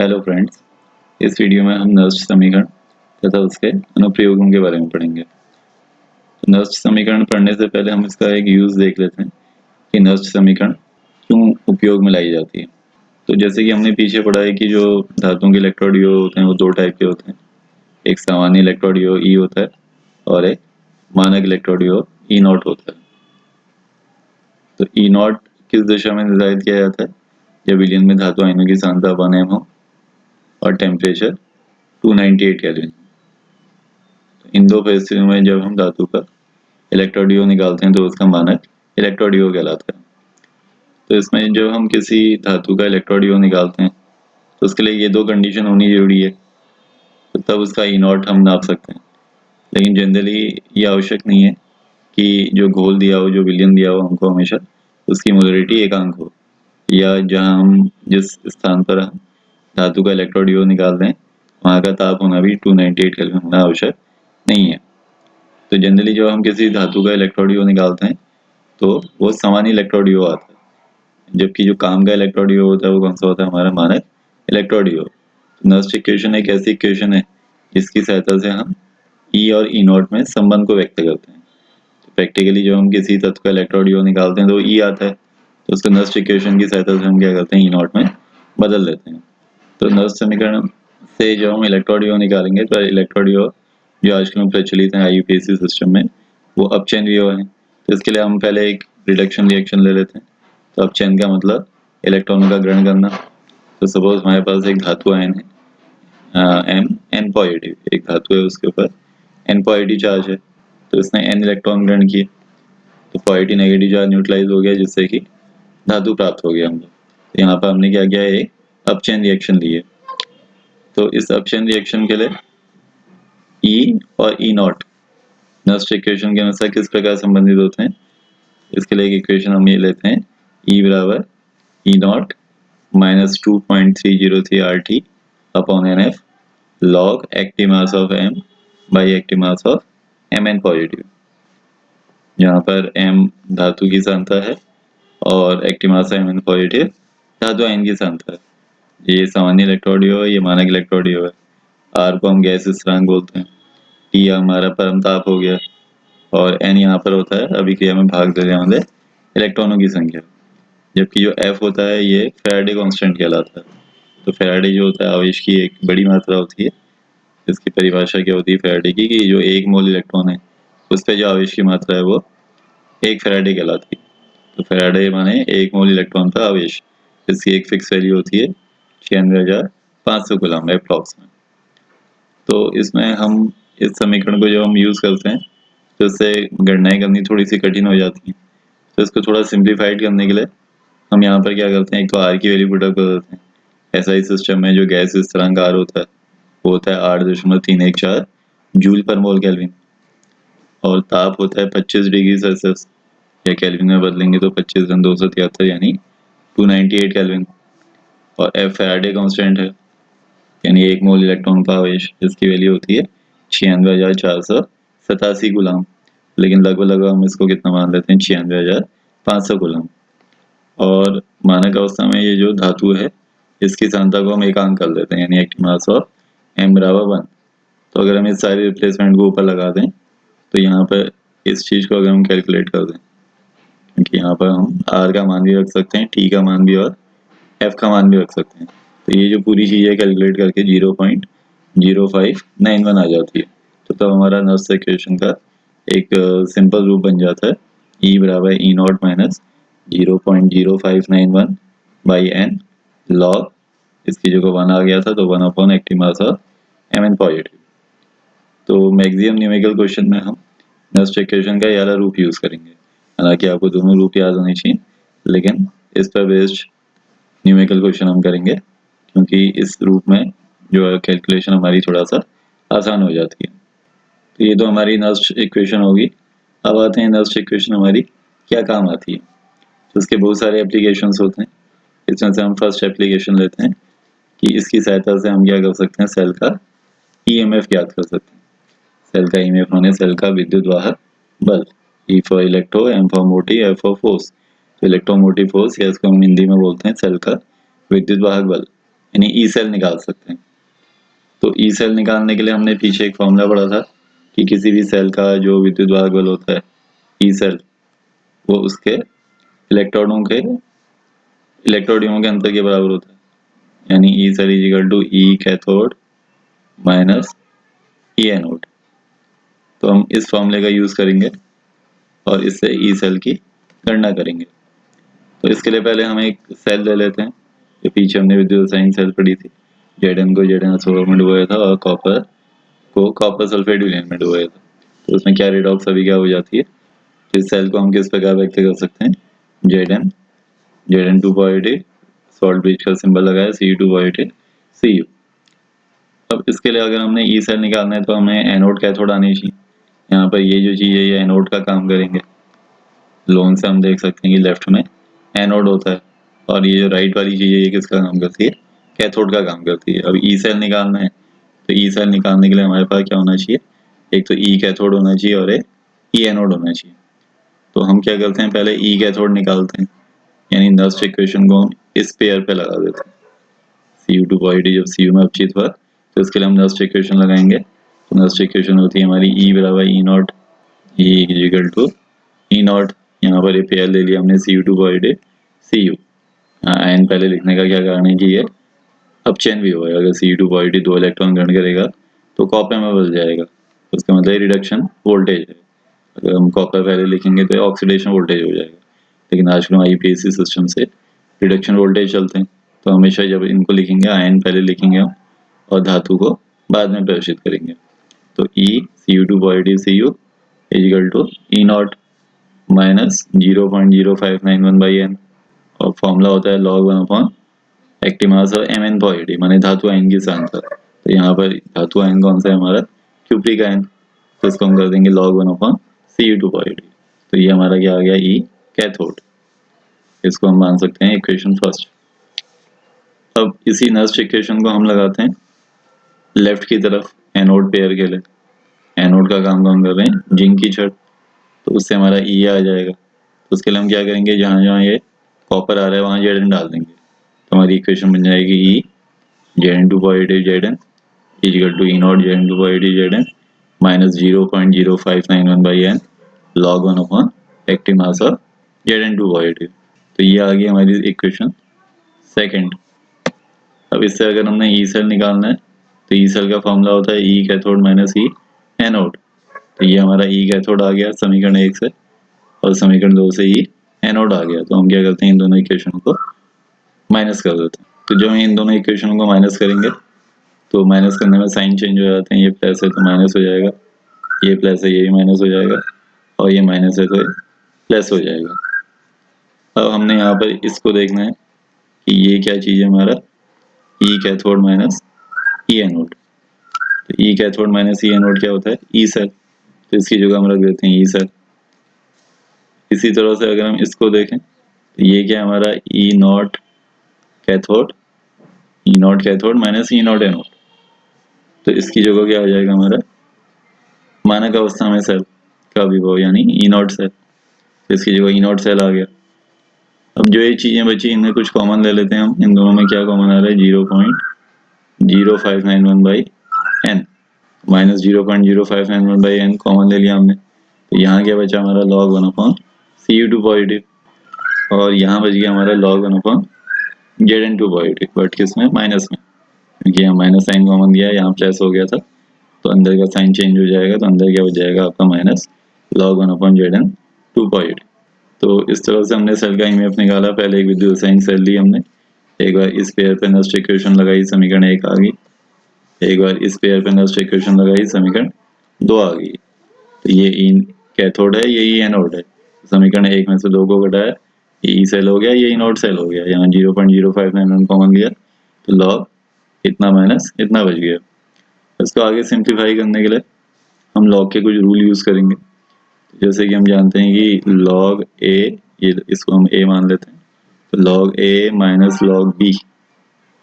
Hello friends, इस video में हम नष्ट समीकरण तथा उसके अनुप्रयोगों के बारे में पढ़ेंगे। तो नष्ट समीकरण पढ़ने से पहले हम इसका एक यूज़ देख लेते हैं कि नष्ट समीकरण क्यों उपयोग में लाई जाती है। तो जैसे कि हमने पीछे पढ़ा है कि जो धातुओं के इलेक्ट्रोड योग होते हैं वो दो टाइप के होते हैं। एक सामान्य इलेक्ट्रोड योग ई होता है और एक मानक इलेक्ट्रोड योग ई नॉट होता है। तो ई नॉट किस दिशा में निर्धारित किया जाता है? जब विलयन में धातु आयनों की सांद्रता 1 m हो और टेम्परेचर 298 केल्विन। इन दो परिस्थितियों में जब हम धातु का इलेक्ट्रोड योग निकालते हैं तो उसका मानक इलेक्ट्रोड योग कहलाता है। तो इसमें जब हम किसी धातु का इलेक्ट्रोड योग निकालते हैं तो उसके लिए ये दो कंडीशन होनी जरूरी है, तो तब उसका ई नॉट हम नाप सकते हैं। लेकिन जनरली ये आवश्यक नहीं है कि जो घोल दिया हो, जो विलयन दिया हो, हमको हमेशा उसकी मोलरिटी एकांक हो, या जहाँ हम जिस स्थान पर हम धातु का इलेक्ट्रोड योग निकाल रहे हैं वहाँ का ताप होना भी 298 केल्विन होना आवश्यक नहीं है। तो जनरली जब हम किसी धातु का इलेक्ट्रोड योग निकालते हैं तो वो सामान्य इलेक्ट्रोड योग आता है, जबकि जो काम का इलेक्ट्रोड योग होता है वो कौन सा होता है? हमारा मानक इलेक्ट्रोड योग। तो नष्ट इक्वेशन एक ऐसी इक्वेशन है जिसकी सहायता से हम ई और ई नॉट में संबंध को व्यक्त करते हैं। तो प्रैक्टिकली जब हम किसी तत्व का इलेक्ट्रोड योग निकालते हैं तो ई आता है, तो उसको नष्ट इक्वेशन की सहायता से हम क्या करते हैं? ई नॉट में बदल देते हैं। तो नष्ट समीकरण से जब हम इलेक्ट्रोड योग निकालेंगे तो इलेक्ट्रोड योग जो आजकल में प्रचलित है आईयूपीएसी सिस्टम में, वो अपचयन योग है। तो इसके लिए हम पहले एक रिडक्शन रिएक्शन ले लेते हैं। तो अपचयन का मतलब इलेक्ट्रॉनों का ग्रहण करना। तो सपोज हमारे पास एक धातु आयन है एम एन पॉजिटिव, एक धातु है उसके ऊपर एन पॉजिटिव चार्ज है, तो इसने एन इलेक्ट्रॉन ग्रहण किए, तो पॉजिटिव नेगेटिव चार्ज न्यूट्रलाइज हो गया जिससे कि धातु प्राप्त हो गया हमको। तो यहाँ पर हमने क्या किया? एक अपचयन रिएक्शन लिए। तो इस अपचयन रिएक्शन के लिए ई और ई नॉट नष्ट इक्वेशन के अनुसार किस प्रकार संबंधित होते हैं? इसके लिए एक इक्वेशन हम ये लेते हैं, ई बराबर E not minus 2.303 RT upon N F log active mass of M by active mass of M N positive, जहाँ पर एम धातु की सांद्रता है और active mass M N positive धातु आयन की सांद्रता है। ये सामान्य इलेक्ट्रोड योग है, ये मानक इलेक्ट्रोड योग है। आर को हम गैस स्थिरांक बोलते हैं, टी हमारा परम ताप हो गया और एन यहाँ पर होता है अभिक्रिया में भाग देने वाले इलेक्ट्रॉनों की संख्या, जबकि जो एफ होता है ये फैराडे कांस्टेंट कहलाता है। तो फैराडे जो होता है आवेश की एक बड़ी मात्रा होती है। इसकी परिभाषा क्या होती है फैराडे की कि जो एक मोल इलेक्ट्रॉन है उस पर जो आवेश की मात्रा है वो एक फैराडे कहलाती है। तो फैराडे माने एक मोल इलेक्ट्रॉन का आवेश, इसकी एक फिक्स वैल्यू होती है 96,500 कूलम एप्रॉक्स में। तो इसमें हम इस समीकरण को जब हम यूज़ करते हैं तो इससे गणनाएं करनी थोड़ी सी कठिन हो जाती हैं। तो इसको थोड़ा सिंप्लीफाइड करने के लिए हम यहाँ पर क्या करते हैं, एक तो आर की वैल्यू पुट अप कर देते हैं। एसआई सिस्टम में जो गैस स्थिरांक आर होता है वो होता है 8.314 जूल पर मोल केल्विन, और ताप होता है 25 डिग्री सेल्सियस, या केल्विन में बदलेंगे तो 25,273 यानी 298 केल्विन। और एफ फैराडे कांस्टेंट है, यानी एक मोल इलेक्ट्रॉन का आवेश, जिसकी वैल्यू होती है 96,487 गुलाम, लेकिन लगभग हम इसको कितना मान लेते हैं? 96,500 गुलाम। और मानक अवस्था में ये जो धातु है इसकी सांद्रता को हम एकांक कर देते हैं, यानी एक्टिव मास ऑफ एम बराबर 1। तो अगर हम इस सारे रिप्लेसमेंट को ऊपर लगा दें तो यहाँ पर इस चीज़ को अगर हम कैलकुलेट कर दें, क्योंकि यहाँ पर हम आर का मान भी रख सकते हैं, टी का मान भी और एफ का मान भी रख सकते हैं। तो ये जो पूरी चीज़ है कैलकुलेट करके 0.0591 आ जाती है। तो तब हमारा नष्ट इक्वेशन का एक सिंपल रूप बन जाता है, ई बराबर E not minus 0.0591 by N log, इसकी जगह 1 आ गया था तो 1 upon active mass of M N positive. तो मैक्सिमम न्यूमेरिकल क्वेश्चन में हम नष्ट इक्वेशन का ये वाला रूप यूज़ करेंगे। हालांकि आपको दोनों रूप याद होने चाहिए, लेकिन इस पर बेस्ड न्यूमेरिकल क्वेश्चन हम करेंगे, क्योंकि इस रूप में जो कैलकुलेशन हमारी थोड़ा सा आसान हो जाती है। तो ये तो हमारी नष्ट इक्वेशन होगी। अब आते हैं नष्ट इक्वेशन हमारी क्या काम आती है। तो इसके बहुत सारे एप्लीकेशंस होते हैं। इसमें से हम फर्स्ट एप्लीकेशन लेते हैं कि इसकी सहायता से हम क्या कर सकते हैं? सेल का ईएमएफ ज्ञात कर सकते हैं। सेल का ईएमएफ माने सेल का विद्युत वाहक बल, E for electro, M for motive, F for force. तो इलेक्ट्रोमोटिव फोर्स, या इसको हम हिंदी में बोलते हैं सेल का विद्युत वाहक बल, यानी ई सेल निकाल सकते हैं। तो ई सेल निकालने के लिए हमने पीछे एक फॉर्मूला पढ़ा था कि किसी भी सेल का जो विद्युत भाग बल होता है ई सेल, वो उसके इलेक्ट्रॉनों के अंतर के बराबर होता है, यानी E cell is equal to E cathode minus E anode. तो हम इस फॉर्मूले का यूज करेंगे और इससे ई सेल की गणना करेंगे। तो इसके लिए पहले हम एक सेल ले लेते हैं, जो पीछे हमने विद्युत रसायन सेल पढ़ी थी। Zn को Zn में डुबाया था और कॉपर को कॉपर सल्फेट विलयन में डुबाया था। तो उसमें क्या रिडॉक्स अभी क्या हो जाती है। इस सेल को हम किस प्रकार व्यक्त कर सकते हैं, Zn 2 पॉजिटिव, सॉल्ट ब्रिज का सिंबल लगाया, Cu2 पॉजिटिव, Cu। अब इसके लिए अगर हमने ई सेल निकालना है तो हमें एनोड कैथोड आनी चाहिए। यहाँ पर ये जो चीज़ है ये एनोड का काम करेंगे। लोन से हम देख सकते हैं कि लेफ्ट में एनोड होता है और ये जो राइट वाली चीज़ है ये किसका काम करती है, कैथोड का काम करती है। अब ई सेल निकालना है तो ई सेल निकालने के लिए हमारे पास क्या होना चाहिए, एक तो ई कैथोड होना चाहिए और एक ई एनोड होना चाहिए। तो हम क्या करते हैं, पहले ई कैथोड निकालते हैं, यानी नस्ट इक्वेशन को हम इस पेयर पे लगा देते हैं। Cu2 पॉजिटिव जब Cu में अपचित हुआ तो इसके लिए हम नस्ट इक्वेशन लगाएंगे। तो नस्ट इक्वेशन होती है हमारी E बराबर E naught, E equal to E naught. यहाँ पर ये पेयर ले लिया हमने Cu2 पॉजिटिव Cu। आयन पहले लिखने का क्या कारण है कि ये अपचयन भी होगा। अगर Cu2 पॉजिटिव 2 इलेक्ट्रॉन ग्रहण करेगा तो कॉपर में बदल जाएगा, उसका मतलब रिडक्शन वोल्टेज है। अगर हम कॉपर पहले लिखेंगे तो ऑक्सीडेशन वोल्टेज हो जाएगा। लेकिन आजकल आईपीएससी सिस्टम से रिडक्शन वोल्टेज चलते हैं, तो हमेशा जब इनको लिखेंगे आयन पहले लिखेंगे हम और धातु को बाद में प्रदर्शित करेंगे। तो E Cu2 positive Cu is equal to E not minus 0.0591 by n, और फॉर्मूला होता है log 1 अपॉन एक्टिव मास और Mn पॉजिटिव माने धातु आयन की सांद्रता। तो यहाँ पर धातु आयन कौन सा है हमारा, क्यूप्रिक आयन, तो इसको हम कर देंगे log 1 अपॉन Cu2 पॉजिटिव। तो ये हमारा क्या आ गया, E कैथोड। इसको हम मान सकते हैं इक्वेशन फर्स्ट। अब इसी नस्ट इक्वेशन को हम लगाते हैं लेफ्ट की तरफ एनोड पेयर के लिए। एनोड का काम हम कर रहे हैं जिंक की छड़, तो उससे हमारा ई आ जाएगा। तो उसके लिए हम क्या करेंगे, जहाँ जहाँ ये कॉपर आ रहा है वहाँ Zn डाल देंगे, तो हमारी इक्वेशन बन जाएगी E Zn2 positive Zn is equal to E nought Zn2 positive Zn minus 0.0591 by n log 1 upon active mass of Zn2 positive. तो ये आ गई हमारी इक्वेशन सेकेंड। अब इससे अगर हमने ई सेल निकालना है तो ई सेल का फॉर्मूला होता है ई कैथोड माइनस ई एनोड। तो ये हमारा ई कैथोड आ गया समीकरण 1 से, और समीकरण 2 से ई एनोड आ गया। तो हम क्या करते हैं, इन दोनों इक्वेशनों को माइनस कर देते हैं। तो जब हम इन दोनों इक्वेशनों को माइनस करेंगे तो माइनस करने में साइन चेंज हो जाते हैं। ये प्लस है तो माइनस हो जाएगा, ये प्लस है ये भी माइनस हो जाएगा, और ये माइनस है तो प्लस हो जाएगा। अब हमने यहाँ पर इसको देखना है कि ये क्या चीज़ है, हमारा ई कैथोड माइनस ई एनोड। तो ई कैथोड माइनस ई एनोड क्या होता है, ई सेल। तो इसकी जगह हम रख देते हैं ई सेल। इसी तरह से अगर हम इसको देखें तो ये क्या है, हमारा E naught cathode minus E naught anode. तो इसकी जगह क्या हो जाएगा, हमारा मानक अवस्था में सेल का विभव यानी ई नॉट सेल। तो इसकी जगह ई नॉट सेल आ गया। अब जो ये चीज़ें बची इनमें कुछ कॉमन ले लेते हैं हम। इन दोनों में क्या कॉमन आ रहा है, 0.0591 by n, minus 0.0591 by n common ले लिया हमने। तो यहाँ क्या बचा हमारा log 1 अपॉन Cu2 पॉजिटिव, और यहाँ बच गया हमारा log 1 upon Zn2 positive, but किसमें, माइनस में, क्योंकि यहाँ माइनस साइन कॉमन दिया है, यहाँ प्लस हो गया था तो अंदर का साइन चेंज हो जाएगा। तो अंदर क्या हो जाएगा आपका, minus log 1 upon Zn2 positive. तो इस तरह से हमने सेल का ईएमएफ निकाला। पहले एक विद्युत रसायन सेल ली हमने, एक बार इस पेयर पे नस्ट इक्वेशन लगाई, समीकरण 1 आ गई। एक बार इस पेयर पे नस्ट इक्वेशन लगाई, समीकरण 2 आ गई। तो ये ई कैथोड है, ये ई एनोड है। समीकरण 1 में से 2 को घटाया, ये ई सेल हो गया, ये ई नोड सेल हो गया। यहाँ 0.0591 कॉमन लिया तो लॉग इतना माइनस इतना बच गया। इसको आगे सिंप्लीफाई करने के लिए हम लॉग के कुछ रूल यूज करेंगे। जैसे कि हम जानते हैं कि log a, ये इसको हम a मान लेते हैं, तो log a minus log b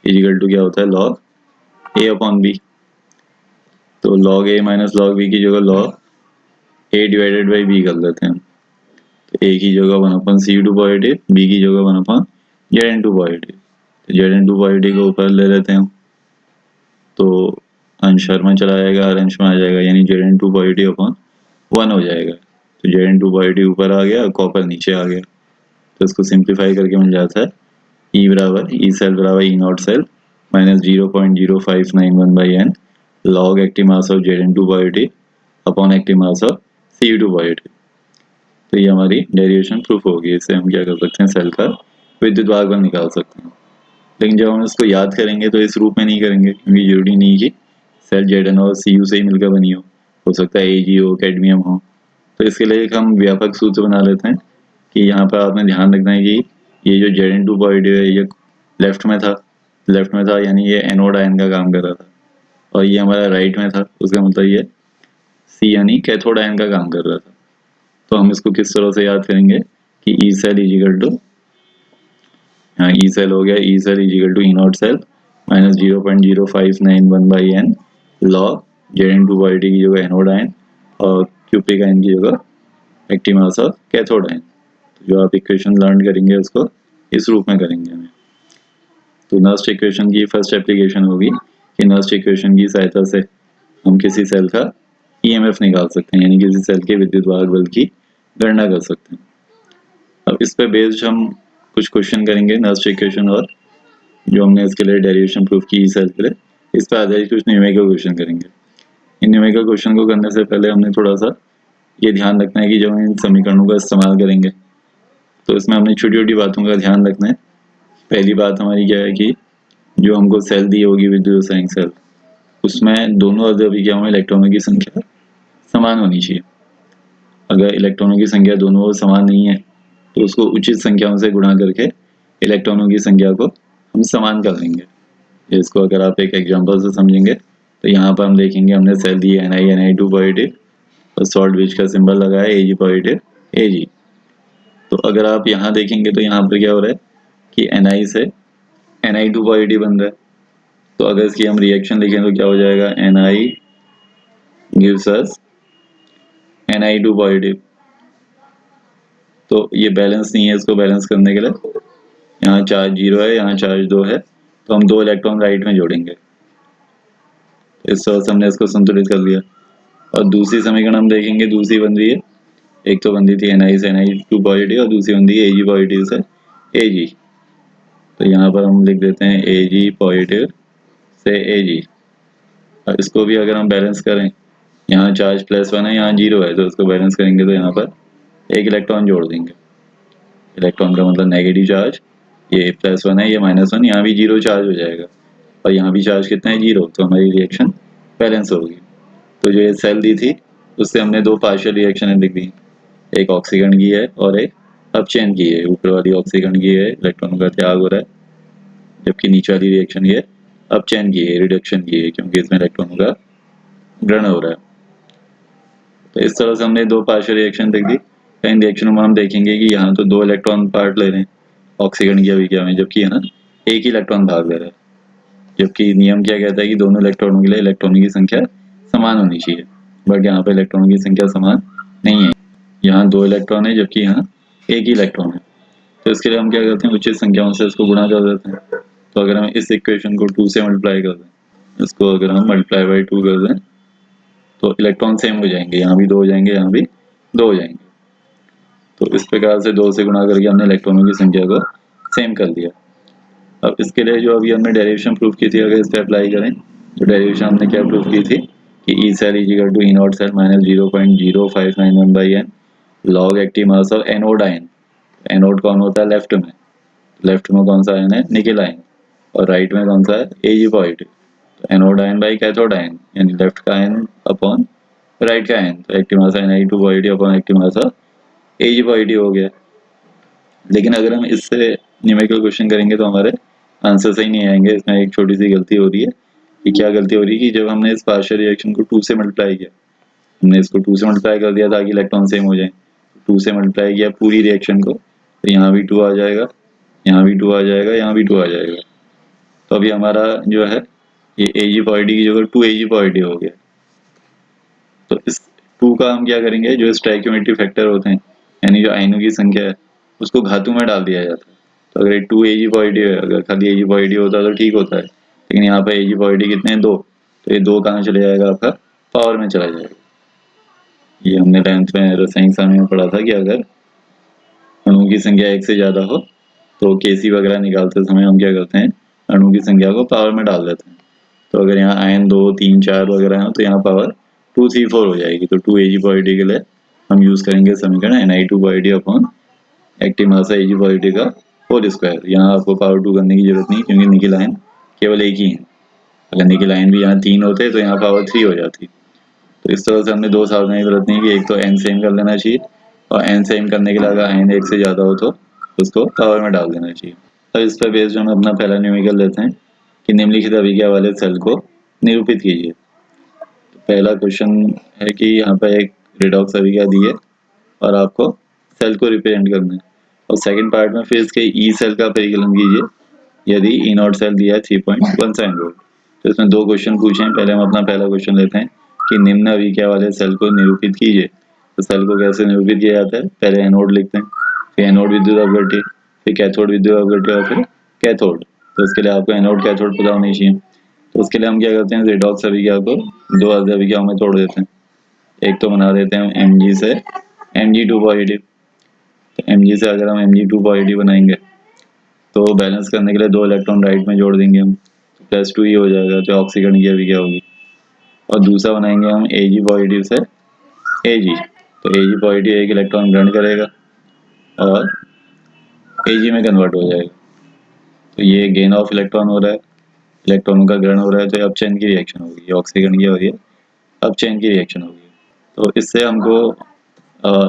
is equal to क्या होता है, log a अपॉन b। तो log a minus log b की जगह log a divided by b कर देते हैं। तो a की जगह 1 अपॉन Cu2 पॉजिटिव, b की जगह 1 अपॉन Zn2 पॉजिटिव। तो Zn2 पॉजिटिव को ऊपर ले लेते हैं, तो अंश शर्मा चला जाएगा, हर अंश में आ जाएगा, यानी Zn2 पॉजिटिव अपॉन 1 हो जाएगा। तो Zn2 पॉजिटिव ऊपर आ गया, कॉपर नीचे आ गया, तो इसको सिंप्लीफाई करके मिल जाता है E बराबर ई सेल बराबर E not cell minus 0.0591 by N log active mass of Zn2 positive upon active mass of Cu2 positive. तो ये हमारी डेरिवेशन प्रूफ होगी। इससे हम क्या कर सकते हैं, सेल का विद्युत भागफल निकाल सकते हैं। लेकिन जब हम इसको याद करेंगे तो इस रूप में नहीं करेंगे, क्योंकि जरूरी नहीं कि सेल Zn और Cu से ही मिलकर बनी हो सकता है Ag हो, कैडमियम हो। तो इसके लिए एक हम व्यापक सूत्र बना लेते हैं कि यहाँ पर आपने ध्यान रखना है कि ये जो Zn2 पॉजिटिव है ये लेफ्ट में था, यानी ये एनोड आयन का काम कर रहा था, और ये हमारा राइट में था, उसका मतलब ये सी यानी कैथोड आयन का काम कर रहा था। तो हम इसको किस तरह से याद करेंगे कि ई सेल इजिकल टू, यहाँ ई सेल हो गया, E cell is equal to E not cell minus 0.0591 by N log Zn2 positive की जगह एनोड आयन और क्यूप्रिक आयन की जगह active mass of cathode ion. जो आप इक्वेशन लर्न करेंगे उसको इस रूप में करेंगे हमें। तो नर्स्ट इक्वेशन की फर्स्ट एप्लीकेशन होगी कि नर्स्ट इक्वेशन की सहायता से हम किसी सेल का ईएमएफ निकाल सकते हैं, यानी किसी सेल के विद्युत वाहक बल की गणना कर सकते हैं। अब इस पे बेस्ड हम कुछ क्वेश्चन करेंगे नर्स्ट इक्वेशन, और जो हमने इसके लिए डेरिवेशन प्रूफ की सेल के लिए, इस पर आधारित कुछ न्यूमेरिकल क्वेश्चन करेंगे। इन न्यूमेरिकल क्वेश्चन को करने से पहले हमने थोड़ा सा ये ध्यान रखना है कि जब हम इन समीकरणों का इस्तेमाल करेंगे तो इसमें हमने छोटी छोटी बातों का ध्यान रखना है। पहली बात हमारी क्या है कि जो हमको सेल दी होगी विद्युत रासायनिक सेल, उसमें दोनों अभिक्रियाओं में इलेक्ट्रॉनों की संख्या समान होनी चाहिए। अगर इलेक्ट्रॉनों की संख्या दोनों ओर समान नहीं है तो उसको उचित संख्याओं से गुणा करके इलेक्ट्रॉनों की संख्या को हम समान कर लेंगे। इसको अगर आप एक एग्जांपल से समझेंगे तो यहाँ पर हम देखेंगे, हमने सेल दी Ni2 पॉजिटिव और सॉल्ट ब्रिज का सिंबल लगाया Ag पॉजिटिव Ag। तो अगर आप यहाँ देखेंगे तो यहाँ पर क्या हो रहा है कि Ni से Ni2 पॉजिटिव बन रहा है। तो अगर इसकी हम रिएक्शन लिखें तो क्या हो जाएगा, Ni gives us Ni2 positive. तो ये बैलेंस नहीं है, इसको बैलेंस करने के लिए यहाँ चार्ज 0 है, यहाँ चार्ज 2 है, तो हम 2 इलेक्ट्रॉन राइट में जोड़ेंगे। इस तरह से हमने इसको संतुलित कर लिया। और दूसरी समीकरण हम देखेंगे, दूसरी बन रही है, एक तो बन रही थी Ni से Ni2 पॉजिटिव और दूसरी बन रही है Ag पॉजिटिव से Ag। तो यहाँ पर हम लिख देते हैं Ag पॉजिटिव से Ag। और इसको भी अगर हम बैलेंस करें, यहाँ चार्ज +1 है, यहाँ 0 है, तो इसको बैलेंस करेंगे तो यहाँ पर एक इलेक्ट्रॉन जोड़ देंगे। इलेक्ट्रॉन का मतलब नेगेटिव चार्ज, ये +1 है, ये -1, यहाँ भी 0 चार्ज हो जाएगा, और यहाँ भी चार्ज कितना है 0, तो हमारी रिएक्शन बैलेंस होगी। तो जो ये सेल दी थी उससे हमने 2 पार्शियल रिएक्शन लिख दी, एक ऑक्सीकरण की है और एक अपचयन की है। ऊपर वाली ऑक्सीकरण की है, इलेक्ट्रॉनों का त्याग हो रहा है, जबकि नीचे वाली रिएक्शन ये अपचयन की है, रिडक्शन की है, क्योंकि इसमें इलेक्ट्रॉनों का ग्रहण हो रहा है। तो इस तरह से हमने 2 पार्शियल रिएक्शन लिख दी। इन रिएक्शनों में हम देखेंगे कि यहाँ तो 2 इलेक्ट्रॉन पार्ट ले रहे हैं ऑक्सीकरण की अभिक्रिया में, जबकि यहाँ एक ही इलेक्ट्रॉन भाग ले रहा है। जबकि नियम क्या कहता है कि दोनों इलेक्ट्रॉनों के लिए इलेक्ट्रॉनों की संख्या समान होनी चाहिए, बट यहाँ पे इलेक्ट्रॉनों की संख्या समान नहीं है। यहाँ 2 इलेक्ट्रॉन है जबकि यहाँ एक ही इलेक्ट्रॉन है। तो इसके लिए हम क्या करते हैं, उचित संख्याओं से इसको गुणा कर देते हैं। तो अगर हम इस इक्वेशन को 2 से मल्टीप्लाई कर दें, इसको अगर हम मल्टीप्लाई बाई 2 कर दें तो इलेक्ट्रॉन सेम हो जाएंगे, यहाँ भी 2 हो जाएंगे, यहाँ भी 2 हो जाएंगे। तो इस प्रकार से 2 से गुणा करके हमने इलेक्ट्रॉनों की संख्या को सेम कर दिया। अब इसके लिए जो अभी हमने डेरिवेशन प्रूफ की थी, अगर इस पर अप्लाई करें तो डेरिवेशन हमने क्या प्रूफ की थी कि E cell is equal to E not cell minus 0.0591 by N log active mass of anode ion. Anode कौन होता है, लेफ्ट में, लेफ्ट में कौन सा आयन है, निकेल आयन, और राइट में कौन सा है, Ag पॉजिटिव। तो anode ion by cathode ion, यानी लेफ्ट का आयन अपॉन राइट का आयन, तो active mass Ni2 positive upon active मास Ag पॉजिटिव हो गया। लेकिन अगर हम इससे न्यूमेरिकल क्वेश्चन करेंगे तो हमारे आंसर सही नहीं आएंगे। इसमें एक छोटी सी गलती हो रही है। कि क्या गलती हो रही है कि जब हमने इस पार्शियल रिएक्शन को 2 से मल्टीप्लाई किया, हमने इसको 2 से मल्टीप्लाई कर दिया ताकि इलेक्ट्रॉन सेम हो जाए। 2 से मल्टीप्लाई किया पूरी रिएक्शन को, तो यहाँ भी 2 आ जाएगा, यहाँ भी 2 आ जाएगा, यहाँ भी 2 आ जाएगा। तो अभी हमारा जो है ये Ag पॉजिटिव की जगह 2 Ag पॉजिटिव हो गया। तो इस 2 का हम क्या करेंगे, जो स्टोइकियोमेट्री फैक्टर होते हैं, यानी जो आयनों की संख्या है, उसको घातों में डाल दिया जाता है। तो अगर 2 Ag पॉजिटिव है, अगर खाली Ag पॉजिटिव होता तो ठीक होता है, लेकिन यहाँ पर Ag पॉजिटिव कितने हैं, 2, तो ये 2 कहाँ चले जाएगा, आपका पावर में चला जाएगा। ये हमने 10th में रसायनिक सारणी में पढ़ा था कि अगर अणु की संख्या 1 से ज़्यादा हो तो केसी वगैरह निकालते समय हम क्या करते हैं, अणु की संख्या को पावर में डाल देते हैं। तो अगर यहाँ आयन 2, 3, 4 वगैरह है तो यहाँ पावर 2, 3, 4 हो जाएगी। तो 2 Ag पॉजिटिव के लिए हम यूज़ करेंगे समीकरण Ni2 पॉजिटिव अपॉन एक्टिव मास Ag पॉजिटिव का होल स्क्वायर। यहाँ आपको पावर 2 करने की जरूरत नहीं, क्योंकि निकल आयन केवल एक ही है। अगर निकल आयन भी यहाँ 3 होते तो यहाँ पावर 3 हो जाती। तो इस तरह से हमने 2 सावधानी बरतनी है कि एक तो n सेम कर लेना चाहिए, और n सेम करने के लिए अगर आयन 1 से ज़्यादा हो तो उसको पावर में डाल देना चाहिए। अब इस पर बेस्ड हम अपना पहला न्यूमेरिकल लेते हैं कि निम्नलिखित अभिक्रिया वाले सेल को निरूपित कीजिए। तो पहला क्वेश्चन है कि यहाँ पर एक रिडॉक्स अभिक्रिया दी है और आपको सेल को रिप्रेजेंट करना है, और सेकंड पार्ट में फिर इसके ई सेल का परिकलन कीजिए यदि ई नॉट सेल दिया है 3.17 वोल्ट। तो इसमें 2 क्वेश्चन पूछे हैं। पहले हम अपना पहला क्वेश्चन लेते हैं कि निम्न अभिक्रिया वाले सेल को निरूपित कीजिए। तो सेल को कैसे निरूपित किया जाता है, पहले एनोड लिखते हैं, फिर एनोड विद्युत अपघट्य, फिर कैथोड विद्युत अपघट्य और फिर कैथोड। तो इसके लिए आपको एनोड कैथोड पता होनी चाहिए। तो उसके लिए हम क्या करते हैं, रिडॉक्स अभिक्रिया को 2 अर्ध अभिक्रियाओं में तोड़ देते हैं। एक तो बना देते हैं हम Mg से Mg2 पॉजिटिव। तो Mg से अगर हम Mg2 पॉजिटिव बनाएंगे तो बैलेंस करने के लिए 2 इलेक्ट्रॉन राइट में जोड़ देंगे हम, तो +2 ही हो जाएगा, तो ऑक्सीकरण की अभिक्रिया होगी। और दूसरा बनाएंगे हम Ag पॉजिटिव से Ag। तो Ag पॉजिटिव एक इलेक्ट्रॉन ग्रहण करेगा और Ag में कन्वर्ट हो जाएगा। तो ये गेन ऑफ इलेक्ट्रॉन हो रहा है, इलेक्ट्रॉनों का ग्रहण हो रहा है, तो अपचयन की रिएक्शन होगी। ये ऑक्सीकरण की हो रही है, अपचयन की रिएक्शन होगी। तो इससे हमको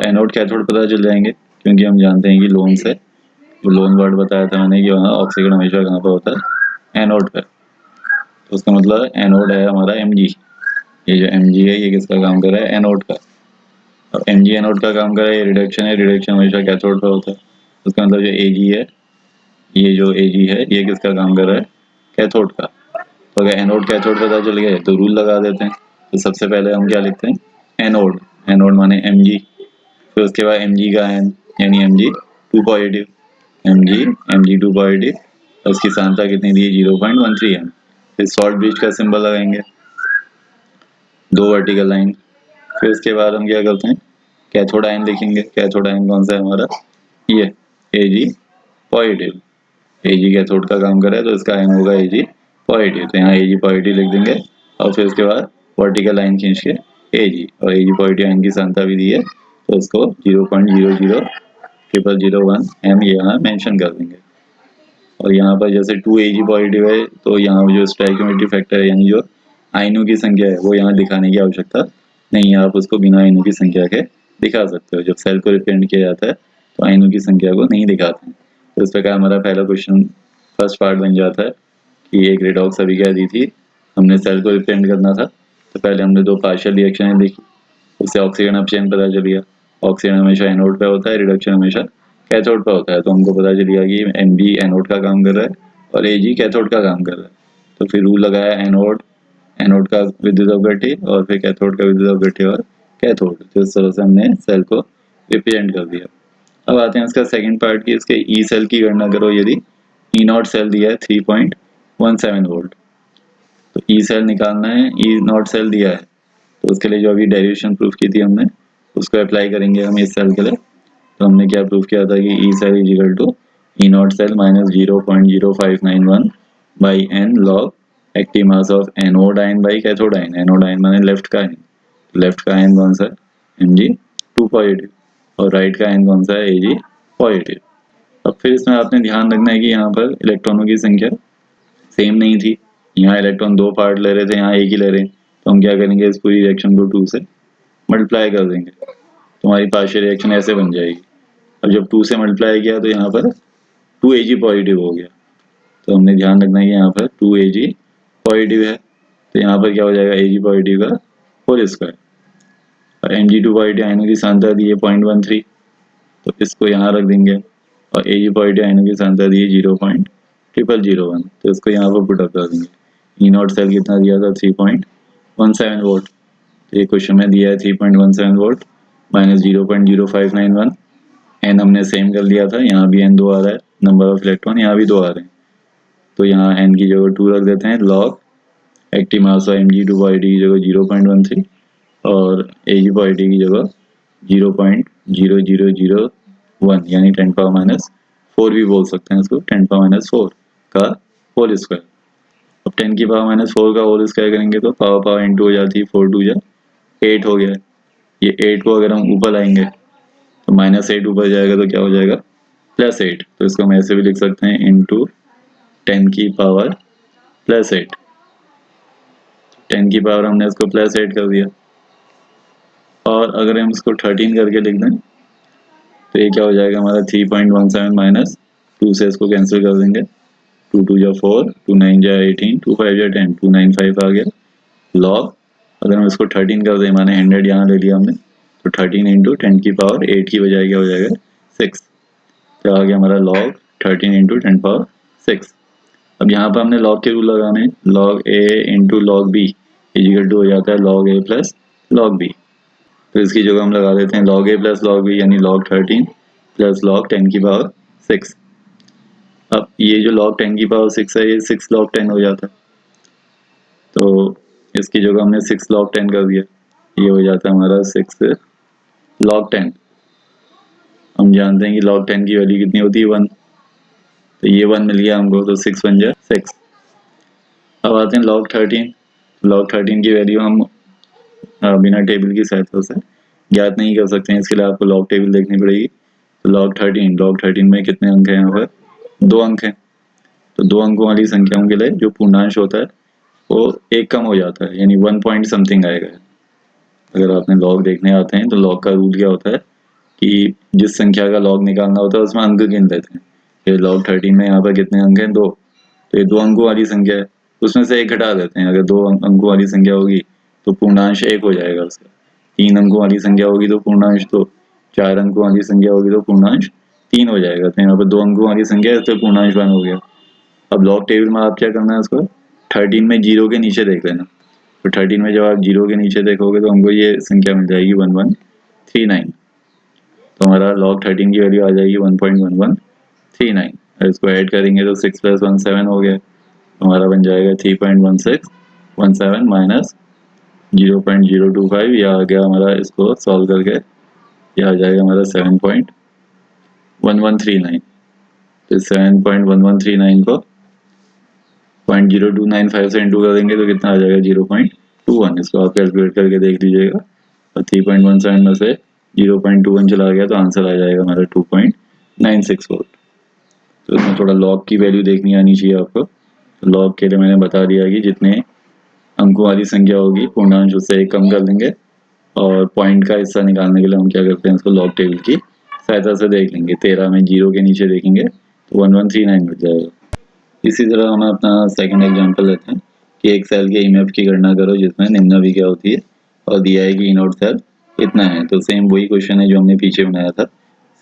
एनोड कैथोड पता चल जाएंगे, क्योंकि हम जानते हैं कि लोन से, जो लोन वर्ड बताया था मैंने कि वहाँ ऑक्सीकरण हमेशा कहाँ पर होता है, एनोड पर। तो उसका मतलब एनोड है हमारा Mg। ये जो Mg है ये किसका काम कर रहा है, एनोड का। और Mg एनोड का काम कर रहा है, ये रिडक्शन है, रिडक्शन हमेशा कैथोड पर होता है। उसका मतलब जो Ag है, ये जो Ag है ये किसका काम कर रहा है, कैथोड का। तो अगर एनोड कैथोड पता चल गया तो रूल लगा देते हैं। तो सबसे पहले हम क्या लिखते हैं, एनोड, एनोड माने Mg, फिर उसके बाद Mg का आयन यानी Mg2 पॉजिटिव, Mg2 पॉजिटिव, और उसकी सांद्रता कितनी दी है, 0.13 m। फिर सॉल्ट ब्रिज का सिंबल लगाएंगे, 2 वर्टिकल लाइन। फिर उसके बाद हम क्या करते हैं, कैथोड आयन लिखेंगे। कैथोड आयन कौन सा है हमारा, ये Ag पॉजिटिव। Ag कैथोड का काम कर रहा है तो इसका आयन होगा Ag पॉजिटिव। तो यहाँ Ag पॉजिटिव लिख देंगे, और फिर उसके बाद वर्टिकल लाइन खींच के Ag, और Ag पॉजिटिव आयन की सांद्रता भी दी है तो उसको 0.000001 m यहाँ मेंशन कर देंगे। और यहाँ पर जैसे 2 Ag पॉजिटिव है तो यहाँ जो स्टोइकियोमेट्री फैक्टर है यानी जो आयनों की संख्या है वो यहाँ दिखाने की आवश्यकता नहीं है, आप उसको बिना आयनों की संख्या के दिखा सकते हो। जब सेल को रिप्रेजेंट किया जाता है तो आयनों की संख्या को नहीं दिखाते हैं। तो इस प्रकार हमारा पहला क्वेश्चन फर्स्ट पार्ट बन जाता है कि एक रिडॉक्स अभिक्रिया दी थी, हमने सेल को रिप्रेजेंट करना था, तो पहले हमने 2 पार्शियल रिएक्शनें देखी, उससे ऑक्सीकरण अपचयन पता चल गया। ऑक्सीकरण हमेशा एनोड पे होता है, रिडक्शन हमेशा कैथोड पे होता है। तो हमको पता चल गया कि Mg एनोड का काम कर रहा है और Ag कैथोड का काम कर रहा है। तो फिर रूल लगाया एनोड, एनोड का विद्युत अपघट्य, और फिर कैथोड का विद्युत अपघट्य और कैथोड। तो इस तरह से हमने सेल को रिप्रेजेंट कर दिया। अब आते हैं इसका सेकंड पार्ट की, इसके ई सेल की गणना करो यदि ई नॉट सेल दिया है 3.17 वोल्ट। तो ई सेल निकालना है, ई नॉट सेल दिया है तो उसके लिए जो अभी डेरिवेशन प्रूफ की थी हमने उसको अप्लाई करेंगे हम इस सेल के लिए। तो हमने क्या प्रूफ किया था कि E cell is equal to E not cell minus 0.0591 by N log active mass of anode ion by cathode ion. Anode ion माने लेफ्ट का आयन, लेफ्ट का आयन कौन सा है, Mg2 पॉजिटिव, और राइट का आयन कौन सा है, Ag पॉजिटिव। अब फिर इसमें आपने ध्यान रखना है कि यहाँ पर इलेक्ट्रॉनों की संख्या सेम नहीं थी, यहाँ इलेक्ट्रॉन 2 पार्ट ले रहे थे, यहाँ एक ही ले रहे हैं। तो हम क्या करेंगे, इस पूरी रिएक्शन को 2 से मल्टीप्लाई कर देंगे, तो हमारी पार्शियल रिएक्शन ऐसे बन जाएगी। अब जब 2 से मल्टीप्लाई किया तो यहाँ पर 2 Ag पॉजिटिव हो गया। तो हमने ध्यान रखना है कि यहाँ पर 2 Ag पॉजिटिव है, तो यहाँ पर क्या हो जाएगा, Ag पॉजिटिव का होल स्क्वायर। और Mg2 पॉजिटिव आयनों की सांद्रता दी है 0.13, तो इसको यहाँ रख देंगे, और Ag पॉजिटिव आयनों की सांद्रता दी है 0.0001, तो इसको यहाँ पर पुट अप कर देंगे। ई नॉट सेल कितना दिया था, 3.17 वोल्ट। तो ये क्वेश्चन में दिया है 3.17 वोल्ट माइनस 0.0591, एन हमने सेम कर लिया था, यहाँ भी एन 2 आ रहा है, नंबर ऑफ इलेक्ट्रॉन यहाँ भी 2 आ रहे हैं, तो यहाँ एन की जगह 2 रख देते हैं। Log active mass of Mg2/t की जगह 0.13 और Ag/t की जगह 0.0001 यानी 10⁻⁻4 भी बोल सकते हैं इसको, 10⁻⁻4 का होल स्क्वायर। अब 10⁻⁻4 का होल स्क्वायर करेंगे तो पावर इंटू हो जाती है, 4 2 जा 8 हो गया। ये 8 को अगर हम ऊपर लाएंगे तो -8 ऊपर जाएगा तो क्या हो जाएगा, +8। तो इसको हम ऐसे भी लिख सकते हैं इंटू 10⁻+8। 10 की पावर हमने इसको +8 कर दिया। और अगर हम इसको 13 करके लिख दें तो ये क्या हो जाएगा हमारा 3.17 माइनस 2 से इसको कैंसिल कर देंगे, 2 2 जा 4, 2 9 जा 18, 2 5 जा 10, 295 आ गया। लॉग अगर हम इसको 13 कर दें, माने 100 यहाँ ले लिया हमने, तो 13 इंटू 10 की पावर 8 की बजाय क्या हो जाएगा 6, तो आ गया हमारा लॉग 13 इंटू 10 पावर 6। अब यहाँ पर हमने लॉग के रूल लगाने, log a into log b is equal to हो जाता है log a plus log b. तो इसकी जगह हम लगा देते हैं log a plus log b यानी लॉग 13 प्लस लॉग 10 की पावर 6। अब ये जो log 10 की पावर 6 है ये 6 log 10 हो जाता है, तो इसकी जगह हमने 6 log 10 कर दिया, ये हो जाता है हमारा 6 log 10। हम जानते हैं कि log 10 की वैल्यू कितनी होती है 1, तो ये 1 मिल गया हमको, तो 6 बन जाए 6। अब आते हैं log 13। log 13 की वैल्यू हम बिना टेबल की सहायता से ज्ञात नहीं कर सकते हैं, इसके लिए आपको log टेबल देखनी पड़ेगी। तो log 13 में कितने अंक हैं, यहाँ पर 2 अंक हैं, तो 2 अंकों वाली संख्याओं के लिए जो पूर्णांश होता है वो 1 कम हो जाता है, यानी 1 पॉइंट समथिंग आएगा। अगर आपने लॉग देखने आते हैं तो लॉग का रूल क्या होता है कि जिस संख्या का लॉग निकालना होता है उसमें अंक गिन लेते हैं। ये log 13 में यहाँ पर कितने अंक हैं 2, तो ये 2 अंकों वाली संख्या है, उसमें से 1 घटा देते हैं। अगर 2 अंकों वाली संख्या होगी तो पूर्णांश 1 हो जाएगा उसका, 3 अंकों वाली संख्या होगी तो पूर्णांश 2, 4 अंकों वाली संख्या होगी तो पूर्णांश 3 हो जाएगा। तो यहाँ पर 2 अंकों वाली संख्या है तो पूर्णांश 1 हो गया। अब लॉग टेबल में आप क्या करना है, उसको 13 में 0 के नीचे देख लेना, तो 13 में जब आप 0 के नीचे देखोगे तो हमको ये संख्या मिल जाएगी 1139, तो हमारा log 13 की वैल्यू आ जाएगी 1.1139। इसको ऐड करेंगे तो 6 + 1 7 हो गया, तो हमारा बन जाएगा 3.1617 माइनस 0.025, यह आ गया हमारा, इसको सॉल्व करके यह आ जाएगा हमारा 7.1139। तो 7.1139 को 0.0295 से इंटू कर देंगे तो कितना आ जाएगा 0.21। इसको आप कैलकुलेट करके देख लीजिएगा, और 3.17 में से 0.21 चला गया तो आंसर आ जाएगा हमारा 2.96 वोल्ट। तो इसमें थोड़ा लॉग की वैल्यू देखनी आनी चाहिए आपको। तो लॉग के लिए मैंने बता दिया कि जितने अंकों वाली संख्या होगी पूर्णांश उससे 1 कम कर देंगे, और पॉइंट का हिस्सा निकालने के लिए हम क्या करते हैं, इसको लॉग टेबल की सहायता से देख लेंगे। 13 में 0 के नीचे देखेंगे तो 1139 मिल जाएगा। इसी तरह हम अपना सेकंड एग्जांपल लेते हैं कि एक सेल के ईएमएफ की गणना करो जिसमें निम्नानुसार क्या होती है, और दिया है कि ई नॉट सेल इतना है। तो सेम वही क्वेश्चन है जो हमने पीछे बनाया था,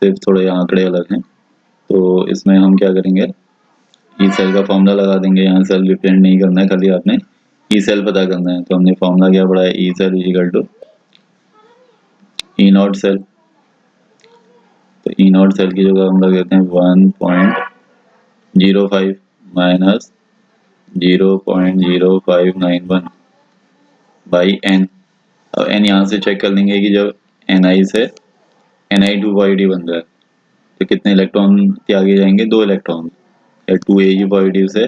सिर्फ थोड़े आंकड़े अलग हैं। तो इसमें हम क्या करेंगे, ई सेल का फॉर्मूला लगा देंगे। यहाँ सेल रिप्रेजेंट नहीं करना है, खाली आपने ई सेल पता करना है। तो हमने फॉर्मूला क्या पढ़ा है, E cell equal to E not cell. तो ई नॉट सेल की जगह हम लग देते हैं 1.05 माइनस 0.0591 बाई एन। अब एन यहाँ से चेक कर लेंगे कि जब Ni से Ni2/t बन रहा है तो कितने इलेक्ट्रॉन त्यागे जाएंगे, 2 इलेक्ट्रॉन। या 2Ag से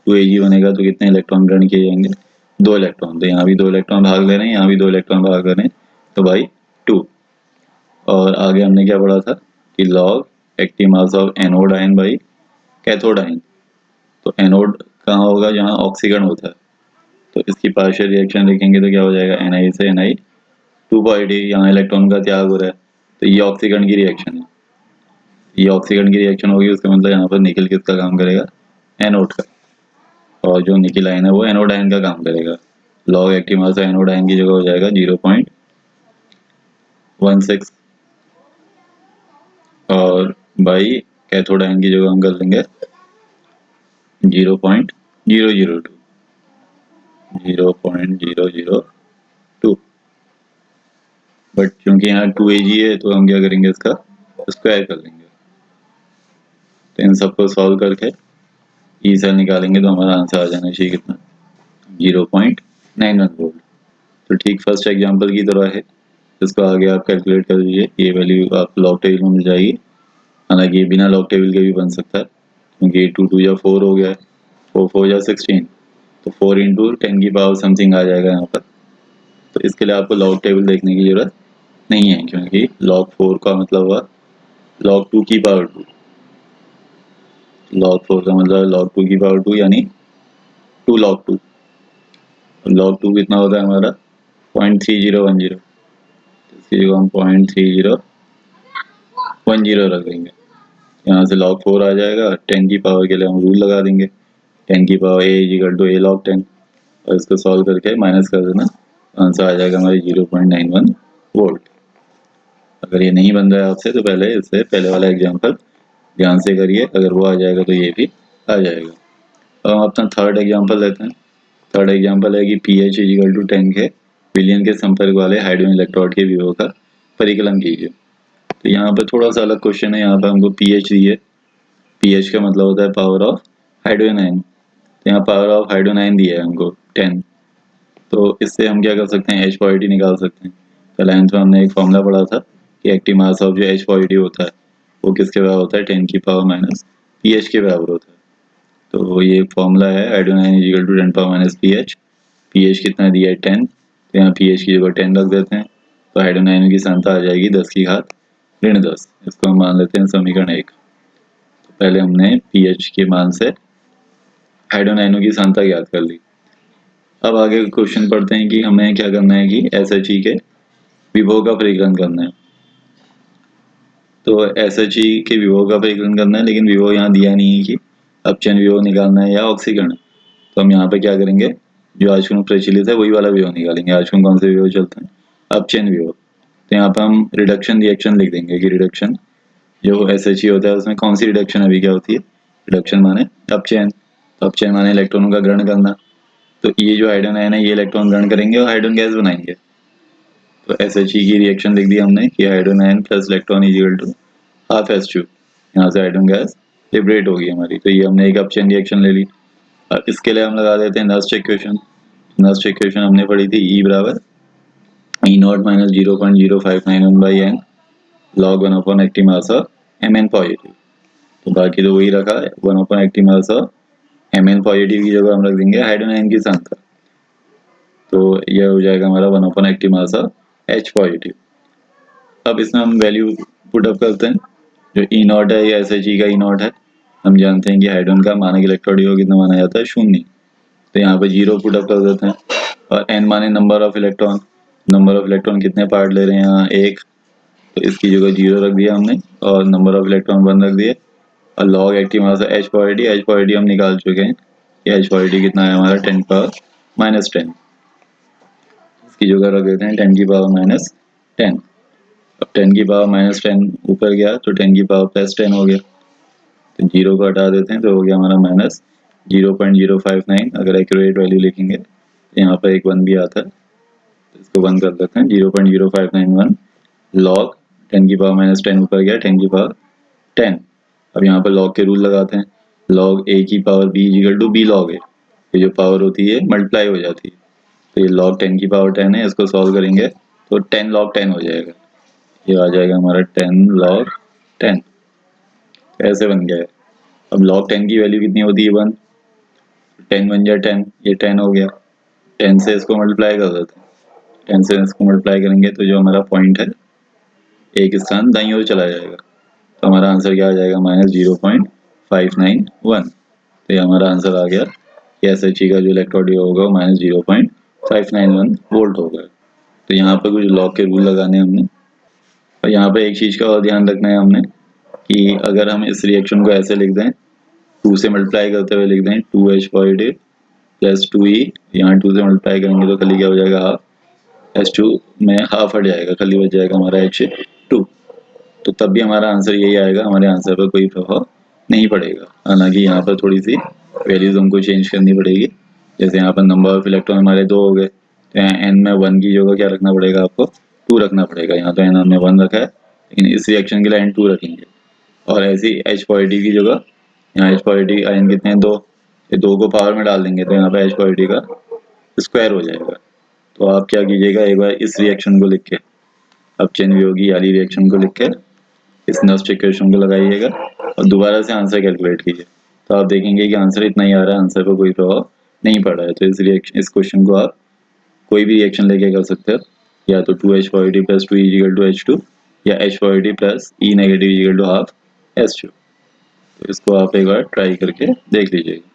2Ag बनेगा तो कितने इलेक्ट्रॉन ग्रहण किए जाएंगे, 2 इलेक्ट्रॉन। तो यहाँ भी 2 इलेक्ट्रॉन भाग ले रहे हैं, यहाँ भी 2 इलेक्ट्रॉन भाग ले रहे हैं, तो बाई 2। और आगे हमने क्या पढ़ा था कि log active mass of anode ion by cathode ion. तो एनोड कहाँ होगा, जहाँ ऑक्सीकरण होता है, तो इसकी पार्शियल रिएक्शन लिखेंगे तो क्या हो जाएगा, Ni से Ni2/t, यहाँ इलेक्ट्रॉन का त्याग हो रहा है तो ये ऑक्सीकरण की रिएक्शन है। ये ऑक्सीकरण की रिएक्शन होगी, उसका मतलब यहाँ पर निकल किसका काम करेगा, एनोड का, और जो निकल आयन है वो एनोड आयन का काम करेगा। लॉग एक्टिव मास एनोड आयन की जगह हो जाएगा 0.16, और बाई कैथोड आयन की जगह हम कर लेंगे 0.002। बट क्योंकि यहाँ 2Ag है तो हम क्या करेंगे, इसका स्क्वायर कर लेंगे। तो इन सबको सॉल्व करके ई सेल निकालेंगे तो हमारा आंसर आ जाना चाहिए कितना, 0.91 वोल्ट। तो ठीक फर्स्ट एग्जांपल की तरह है, इसको आगे आप कैलकुलेट कर लीजिए, ये वैल्यू आपको लॉग टेबल में मिल जाएगी। हालांकि ये बिना लॉग टेबल के भी बन सकता है, क्योंकि 2 2 या 4 हो गया है, 4 4 या 16, तो 4 इंटू 10 की पावर समथिंग आ जाएगा यहाँ पर। तो इसके लिए आपको लॉग टेबल देखने की जरूरत नहीं है, क्योंकि log 4 का मतलब हुआ log 2 की पावर 2, log 4 का मतलब log 2 की पावर 2 यानी 2 log 2। log 2 कितना होता है हमारा 0.3010, इसकी जगह हम 0.3010 रख देंगे। यहाँ से log 4 आ जाएगा, 10 की पावर के लिए हम रूल लगा देंगे, 10 की पावर a log 10, और इसको सॉल्व करके माइनस कर देना, आंसर आ जाएगा हमारे 0.91 वोल्ट। अगर ये नहीं बन रहा है आपसे तो पहले इससे पहले वाला एग्जांपल ध्यान से करिए, अगर वो आ जाएगा तो ये भी आ जाएगा। अब हम अपना थर्ड एग्जांपल लेते हैं। थर्ड एग्जांपल है कि pH इक्वल टू 10 के विलयन के संपर्क वाले हाइड्रोजन इलेक्ट्रोड के विभव का परिकलन कीजिए। तो यहाँ पर थोड़ा सा अलग क्वेश्चन है, यहाँ पर हमको pH दिए, pH का मतलब होता है पावर ऑफ हाइड्रोजन आयन, तो यहाँ पावर ऑफ हाइड्रोजन आयन दिया है हमको 10। तो इससे हम क्या कर सकते हैं, H पॉजिटिव निकाल सकते हैं। पहले में हमने एक फॉर्मूला पढ़ा था कि एक्टिव मास ऑफ जो H पॉजिटिव होता है वो किसके बराबर होता है, 10 की पावर माइनस pH के बराबर होता है। तो ये फॉर्मूला है hydrogen ion equal to 10 power minus pH। pH कितना दिया है 10, तो यहाँ pH की जगह 10 रख देते हैं, तो हाइड्रोजन आयन की सांद्रता आ जाएगी 10 की घात ऋण 10। इसको हम मान लेते हैं समीकरण 1। तो पहले हमने pH के मान से हाइड्रोजन आयनों की सांद्रता ज्ञात कर ली। अब आगे क्वेश्चन पढ़ते हैं कि हमें क्या करना है कि SHE के विभव का परिकलन करना है। तो SHE के विभव का परिकलन करना है, लेकिन विभव यहाँ दिया नहीं है कि अपचयन विभव निकालना है या ऑक्सीकरण। तो हम यहाँ पे क्या करेंगे, जो आजकल प्रचलित है वही वाला विभव निकालेंगे। आजकल कौन से विभव चलते हैं, अपचयन विभव। तो यहाँ पर हम रिडक्शन रिएक्शन लिख देंगे कि रिडक्शन जो SHE होता है उसमें कौन सी रिडक्शन अभी क्या होती है, रिडक्शन माने अपचयन, तो अपचयन माने इलेक्ट्रॉनों का ग्रहण करना। तो ये जो हाइड्रोजन आयन है ये इलेक्ट्रॉन ग्रहण करेंगे और हाइड्रोजन गैस बनाएंगे। तो SHE की रिएक्शन लिख दी हमने कि hydrogen ion plus electron equal to half H2, यहाँ से हाइड्रोजन गैस लिबरेट होगी हमारी। तो ये हमने एक अपचयन रिएक्शन ले ली। अब इसके लिए हम लगा देते हैं नर्स्ट इक्वेशन। नर्स्ट इक्वेशन हमने पढ़ी थी E बराबर E0 minus 0.0591/n log 1 active mass of Mn positive. तो बाकी तो वही रखा है, 1 active mass of Mn positive की जगह हम रख देंगे हाइड्रोजन आयन की सांद्रता। तो यह हो जाएगा हमारा 1 active mass of H positive. अब इसमें हम वैल्यू पुट अप करते हैं। जो E0 है या SHE का E0 है, हम जानते हैं कि हाइड्रोजन का मानक इलेक्ट्रॉन योग कितना माना जाता है, 0। तो यहाँ पे 0 पुट अप कर देते हैं, और n माने number of electron. Number of electron कितने पार्ट ले रहे हैं यहाँ, 1, तो इसकी जगह 0 रख दिया हमने, और नंबर ऑफ इलेक्ट्रॉन 1 रख दिए। और लॉग एक्टिव मास H पॉजिटिव हम निकाल चुके हैं कि H पॉजिटिव कितना है हमारा 10 पावर माइनस 10, इसकी जगह रख देते हैं 10 की पावर माइनस 10। अब 10 की पावर माइनस 10 ऊपर गया तो 10 की पावर प्लस 10 हो गया, तो 0 को हटा देते हैं तो हो गया हमारा माइनस 0.059। अगर एक्यूरेट वैल्यू लिखेंगे तो यहाँ पर एक 1 भी आता है, तो इसको 1 कर देते हैं, 0.0591 लॉग 10 की पावर माइनस 10 ऊपर गया 10 की पावर 10। अब यहाँ पर लॉग के रूल लगाते हैं, लॉग a की power b equal to b log a, ये जो पावर होती है मल्टीप्लाई हो जाती है। तो ये लॉग 10 की पावर 10 है, इसको सॉल्व करेंगे तो 10 लॉग 10 हो जाएगा, ये आ जाएगा हमारा 10 लॉग 10। ऐसे बन गया है। अब लॉग 10 की वैल्यू कितनी होती है 1, 10 बन जाए 10, ये 10 हो गया। 10 से इसको मल्टीप्लाई कर देते हैं, 10 से इसको मल्टीप्लाई करेंगे तो जो हमारा पॉइंट है एक स्थान दाईं ओर चला जाएगा, तो हमारा आंसर क्या आ जाएगा माइनस 0.591। तो ये हमारा आंसर आ गया कि SHE का जो इलेक्ट्रोड होगा वो माइनस 0.591 वोल्ट होगा। तो यहाँ पर कुछ लॉग के रूल लगाने हमने, और यहाँ पे एक चीज़ का और ध्यान रखना है हमने कि अगर हम इस रिएक्शन को ऐसे लिख दें, 2 से मल्टीप्लाई करते हुए लिख दें 2H पॉजिटिव प्लस 2E, यहाँ 2 से मल्टीप्लाई करेंगे तो खाली क्या हो जाएगा हाफ, H2 में हाफ हट जाएगा, खाली बच जाएगा हमारा H2। तो तब भी हमारा आंसर यही आएगा, हमारे आंसर पर कोई प्रभाव नहीं पड़ेगा। हालांकि यहाँ पर थोड़ी सी वैल्यूज हमको चेंज करनी पड़ेगी, जैसे यहाँ पर नंबर ऑफ इलेक्ट्रॉन हमारे 2 हो गए, तो यहाँ n में 1 की जगह क्या रखना पड़ेगा आपको, 2 रखना पड़ेगा। यहाँ तो n हमने 1 रखा है, लेकिन इस रिएक्शन के लिए आयन 2 रखेंगे। और ऐसी H4 की जगह यहाँ H4 आयन कितने हैं 2, ये 2 को पावर में डाल देंगे तो यहाँ पे H4 का स्क्वायर हो जाएगा। तो आप क्या कीजिएगा, एक बार इस रिएक्शन को लिख के, अपचयन वियोगी वाली रिएक्शन को लिख के इस नस्ट इक्वेशन को लगाइएगा और दोबारा से आंसर कैलकुलेट कीजिए। तो आप देखेंगे कि आंसर इतना ही आ रहा है, आंसर पर कोई प्रभाव नहीं पड़ रहा है। तो इस क्वेश्चन को आप कोई भी रिएक्शन लेके कर सकते हो, या तो 2H4 plus 2 equal to H2 या H4 plus E negative equal to half H2। तो इसको आप एक बार ट्राई करके देख लीजिएगा।